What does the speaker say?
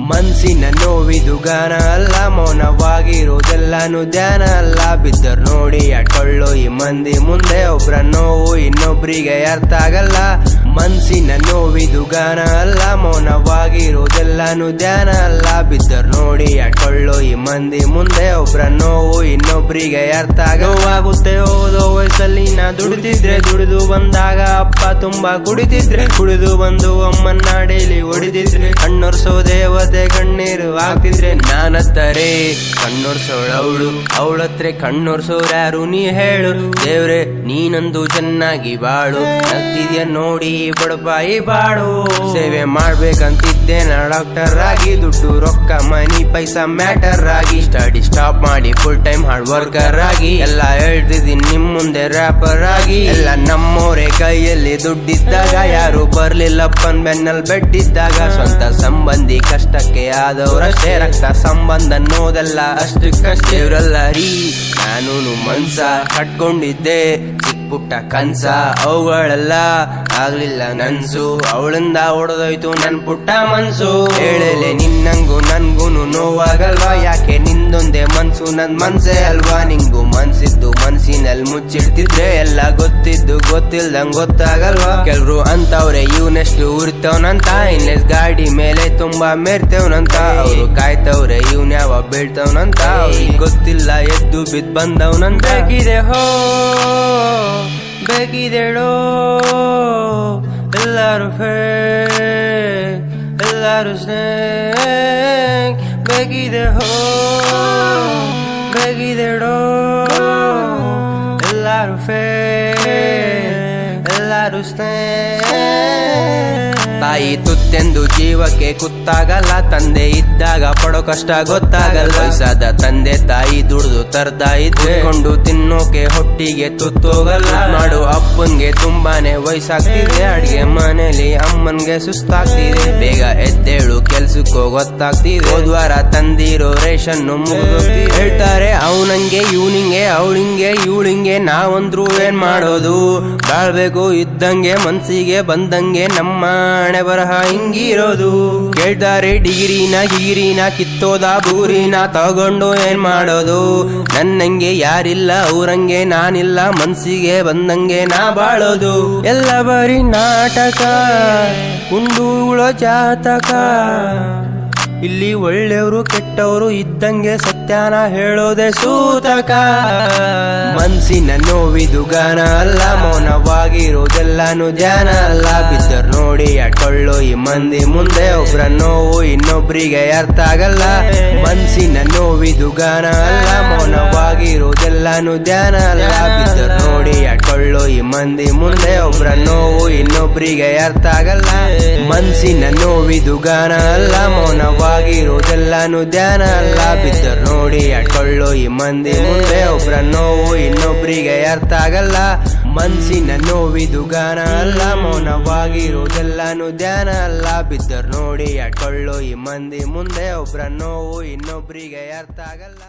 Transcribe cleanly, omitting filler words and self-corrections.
ಮನ್ಸಿನ ನೋವಿದು ಗಾನ ಅಲ್ಲ, ಮೌನವಾಗಿರೋದೆಲ್ಲಾನು ಧ್ಯಾನ ಅಲ್ಲ. ಬಿದ್ದರ್ ನೋಡಿ ಅಟ್ಕೊಳ್ಳೋ ಈ ಮಂದಿ ಮುಂದೆ, ಒಬ್ರ ನೋವು ಇನ್ನೊಬ್ರಿಗೆ ಅರ್ಥ ಆಗಲ್ಲ. ಮನ್ಸಿನ ನೋವಿದು ಗಾನ ಅಲ್ಲ, ಮೌನವಾಗಿರೋದೆಲ್ಲಾನು ಧ್ಯಾನ ಅಲ್ಲ. ಬಿದ್ದರ್ ನೋಡಿ ಅಟ್ಕೊಳ್ಳೋ ಈ ಮಂದಿ ಮುಂದೆ, ಒಬ್ರ ನೋವು ಇನ್ನೊಬ್ರಿಗೆ ಅರ್ಥ ಆಗುತ್ತೆ. ಓದೋ ವಯಸ್ಸಲ್ಲಿ ನಾ ದುಡಿತಿದ್ರೆ, ದುಡಿದು ಬಂದಾಗ ಅಪ್ಪ ತುಂಬಾ ಕುಡಿತಿದ್ರೆ, ಕುಡಿದು ಬಂದು ಅಮ್ಮನ್ನ ಡೈಲಿ ಹೊಡಿತಿದ್ರೆ, ಕಣ್ಣೊರ್ಸೋ ದೇವತೆ ಕಣ್ಣೀರು ಆಗ್ತಿದ್ರೆ, ನಾನತ್ತರೆ ಕಣ್ಣೊರ್ಸೋಳವಳು, ಅವಳತ್ರೆ ಕಣ್ಣೊರ್ಸೋರು ಯಾರು ನೀ ಹೇಳು. ದೇವ್ರೆ ನೀನಂದು ಚೆನ್ನಾಗಿ ಬಾಳು, ನಗ್ತಿದ್ಯ ನೋಡಿ ಬಡಪಾಯಿ ಬಾಳು. ಸೇವೆ ಮಾಡ್ಬೇಕಂತಿದ್ದೆ ನಾ ಡಾಕ್ಟರ್ ಆಗಿ, ದುಡ್ಡು ರೊಕ್ಕ ಮನಿ ಪೈಸಾ ಮ್ಯಾಟರ್ ಆಗಿ, ಸ್ಟಡಿ ಸ್ಟಾಪ್ ಮಾಡಿ ಫುಲ್ ಟೈಮ್ ಹಾರ್ಡ್ ವರ್ಕರ್ ಆಗಿ, ಎಲ್ಲ ಹೇಳ್ತಿದ್ದೀನಿ ನಿಮ್ ಮುಂದೆ ರ್ಯಾಪರ್ ಆಗಿ. ಎಲ್ಲ ನಮ್ಮೋರೆ ಕೈಯಲ್ಲಿ ದುಡ್ಡಿದ್ದಾಗ, ಯಾರು ಬರ್ಲಿಲ್ಲಪ್ಪನ್ ಬೆನ್ನಲ್ ಬೆಟ್ಟಿದ್ದಾಗ, ಸ್ವಂತ ಸಂಬಂಧಿ ಕಷ್ಟಕ್ಕೆ ಆದವರಷ್ಟೇ, ರಕ್ತ ಸಂಬಂಧ ಅನ್ನೋದೆಲ್ಲ ಅಷ್ಟಕ್ಕಷ್ಟೇ. ಇವ್ರಲ್ಲ ರೀ ನಾನು ಮನ್ಸ ಕಟ್ಕೊಂಡಿದ್ದೆ, ಪುಟ್ಟ ಕನ್ಸ ಅವುಗಳೆಲ್ಲ ಆಗ್ಲಿಲ್ಲ ನನ್ಸು, ಅವಳಿಂದ ಹೊಡೆದೋಯ್ತು ನನ್ ಪುಟ್ಟ ಮನ್ಸು. ಹೇಳಲೆ ನಿನ್ನಂಗು ನನ್ಗೂನು ನೋವಾಗಲ್ವಾ, ಯಾಕೆ ನಿಂದೊಂದೇ ಮನ್ಸು ನನ್ ಮನ್ಸೇ ಅಲ್ವಾ. ನಿಂಗು ಮನ್ಸಿದ್ದು ಮನ್ಸಿನಲ್ಲಿ ಮುಚ್ಚಿಡ್ತಿದ್ರೆ, ಎಲ್ಲ ಗೊತ್ತಿದ್ದು ಗೊತ್ತಿಲ್ದಂಗ್ ಗೊತ್ತಾಗಲ್ವಾ. ಕೆಲ್ರು ಅಂತವ್ರೆ ಇವ್ನೆಷ್ಟು ಉರಿತವನಂತ, ಇನ್ಲೆಸ್ ಗಾಡಿ ಮೇಲೆ ತುಂಬಾ ಮೇರ್ತೇವನಂತ, ಅವ್ರು ಕಾಯ್ತವ್ರೆ ಇವ್ನ ಯಾವ ಬೀಳ್ತವನಂತ, ಅವ್ರಿಗೆ ಗೊತ್ತಿಲ್ಲ ಎದ್ದು ಬಿದ್ ಬಂದವನಂತ. ಬೇಕಿದೆ ಹೋ ಬೇಕಿದೆಡೋ ಎಲ್ಲಾರು ಎಲ್ಲಾರು ಸ್ನೇಕ್, ಬೇಕಿದೆ ಹೋ ಬೇಕಿದೆಡೋ ಎಲ್ಲಾರು ಎಲ್ಲಾರು ಸ್ನೇಕ್. ತಾಯಿ ತುತ್ತೆಂದು ಜೀವಕ್ಕೆ ಕುತ್ತಾಗಲ್ಲ, ತಂದೆ ಇದ್ದಾಗ ಪಡೋ ಕಷ್ಟ ಗೊತ್ತಾಗಲ್ಲ. ವಯಸ್ಸಾದ ತಂದೆ ತಾಯಿ ದುಡ್ದು ತರ್ತಾ ಇದ್ರೆ, ಕೊಂಡು ತಿನ್ನೋಕೆ ಹೊಟ್ಟಿಗೆ ತುತ್ತೋಗಲ್ಲ. ಮಾಡು ಅಪ್ಪನ್ಗೆ ತುಂಬಾನೇ ವಯಸ್ಸಾಗ್ತಿದೆ, ಅಡ್ಗೆ ಮನೇಲಿ ಅಮ್ಮನ್ಗೆ ಸುಸ್ತಾಗ್ತಿದೆ. ಬೇಗ ಎದ್ದೇಳು ಕೆಲ್ಸಕ್ಕೋ ಗೊತ್ತಾಗ್ತಿದೆ, ಹೋದ್ವಾರ ತಂದಿರೋ ರೇಷನ್ ಮುಗಿದೋಗ್ತಿದೆ. ಹೇಳ್ತಾರೆ ಅವನಂಗೆ ಇವ್ನಿಂಗೆ ಅವಳಿಂಗೆ ಇವಳಿಂಗೆ, ನಾವಂದ್ರು ಏನ್ ಮಾಡೋದು. ಬಾಳ್ಬೇಕು ಇದ್ದಂಗೆ ಮನ್ಸಿಗೆ ಬಂದಂಗೆ, ನಮ್ಮ ಹಣೆ ಬರಹ ಹಿಂಗಿರೋದು. ಕೇಳ್ತಾರೆ ಡಿಗಿರಿನ ಕಿತ್ತೋದ ಬೂರಿನ ತಗೊಂಡು ಏನ್ ಮಾಡೋದು. ನನ್ನಂಗೆ ಯಾರಿಲ್ಲ ಅವ್ರಂಗೆ ನಾನಿಲ್ಲ, ಮನ್ಸಿಗೆ ಬಂದಂಗೆ ನಾ ಬಾಳೋದು. ಎಲ್ಲ ಬರೀ ನಾಟಕ ಉಂಡು ಉಳೋ ಜಾತಕ, ಇಲ್ಲಿ ಒಳ್ಳೆಯವರು ಕೆಟ್ಟವರು ಇದ್ದಂಗೆ ಸತ್ಯಾನ ಹೇಳೋದೆ ಸೂತಕ. ಮನ್ಸಿನ ನೋವಿದು ಗಾನ ಅಲ್ಲ, ಮೌನವಾಗಿರೋದೆಲ್ಲಾನು ಧ್ಯಾನ ಅಲ್ಲ. ಬಿದ್ದರ್ ನೋಡಿ ಅಟ್ಕೊಳ್ಳೋ ಈ ಮಂದಿ ಮುಂದೆ, ಒಬ್ರ ನೋವು ಇನ್ನೊಬ್ರಿಗೆ ಅರ್ಥ ಆಗಲ್ಲ. ಮನ್ಸಿನ ನೋವಿದು ಗಾನ ಅಲ್ಲ, ಮೌನವಾಗಿರೋದೆಲ್ಲಾನು ಧ್ಯಾನ ಅಲ್ಲ. ಬಿದ್ದರ್ ನೋಡಿ ಅಟ್ಕೊಳ್ಳೋ ಈ ಮಂದಿ ಮುಂದೆ, ಒಬ್ರ ನೋವು ಇನ್ನೊಬ್ರಿಗೆ ಅರ್ಥ ಆಗಲ್ಲ. ಮನ್ಸಿನ ನೋವಿದು ಗಾನ ಅಲ್ಲ, ಮೌನವಾಗಿರೋದೆಲ್ಲಾನು ಧ್ಯಾನ ಅಲ್ಲ. ಬಿದ್ದರ್ ನೋಡಿ ಅಟ್ಕೊಳ್ಳೋ ಈ ಮಂದಿ ಮುಂದೆ, ಒಬ್ರ ನೋವು ಇನ್ನೊಬ್ರಿಗೆ ಅರ್ಥ ಆಗಲ್ಲ. ಮನ್ಸಿನ ನೋವಿದು ಗಾನ ಅಲ್ಲ, ಮೌನವಾಗಿರೋದೆಲ್ಲಾನು ಧ್ಯಾನ ಅಲ್ಲ. ಬಿದ್ದರ್ ನೋಡಿ ಅಟ್ಕೊಳ್ಳೋ ಈ ಮಂದಿ ಮುಂದೆ, ಒಬ್ರ ನೋವು ಇನ್ನೊಬ್ರಿಗೆ ಅರ್ಥ ಆಗಲ್ಲ.